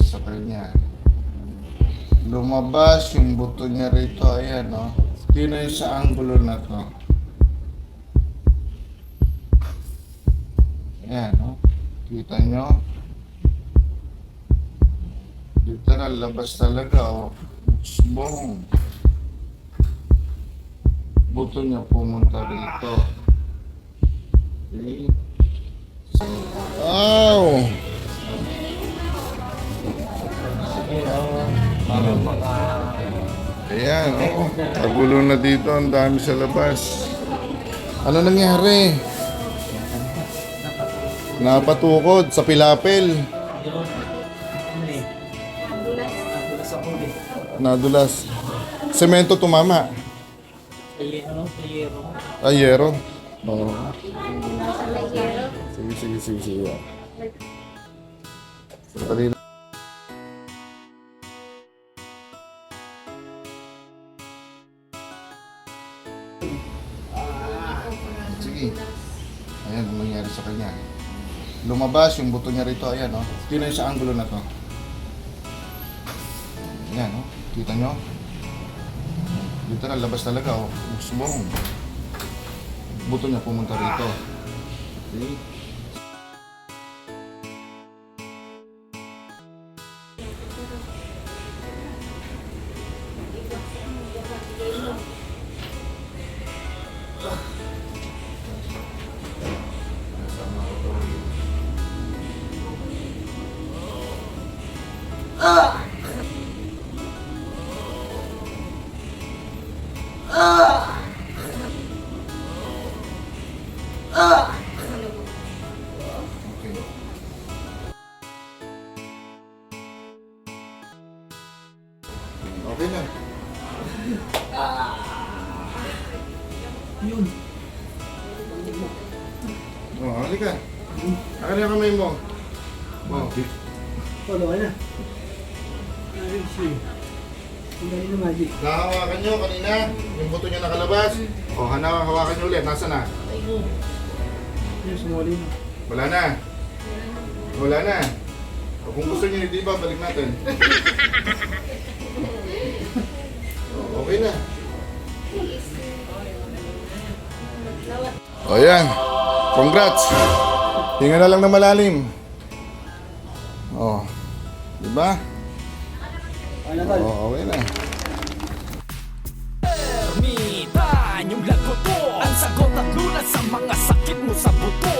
sa kanya. Lumabas yung buto niya rito. Ayan, no? Di na yung sa angulo na to. Ayan, no? Kita nyo? Literal, labas talaga, oh. Boom. Buto niya pumunta rito. Okay. Wow! Ayan, oh. Kagulo na dito. Ang dami sa labas. Ano nangyari? Napatukod sa pilapil. Nadulas. Semento tumama. Ayero. Oo. Sige. Sandali lang. Sige. Ayan, ang nangyari sa kanya. Lumabas yung buto niya rito. Ayan, no? Di na yung sa angulo na to. Ayan, no? Kita nyo? Literal, labas talaga, oh. Boom. Buto niya pumunta rito. Okay. Okay. Okay na. Yun. Oh, halika. Akin yung kamay mo. Oh. Wala ka na. Ayun siya. Ang dali na magic. Nahawakan nyo kanina, yung buto nyo nakalabas. O, hawakan nyo ulit. Nasaan na? Ayun, sumuli na. Wala na. Wala na. O, kung gusto nyo, di ba, balik natin. O, okay na. O, yan. Congrats. Hinga na lang na malalim. O, di ba? Ano ba? O, okay na. Ermitan, yung lagot ko ang sagot at lunas sa mga sakit mo sa buto.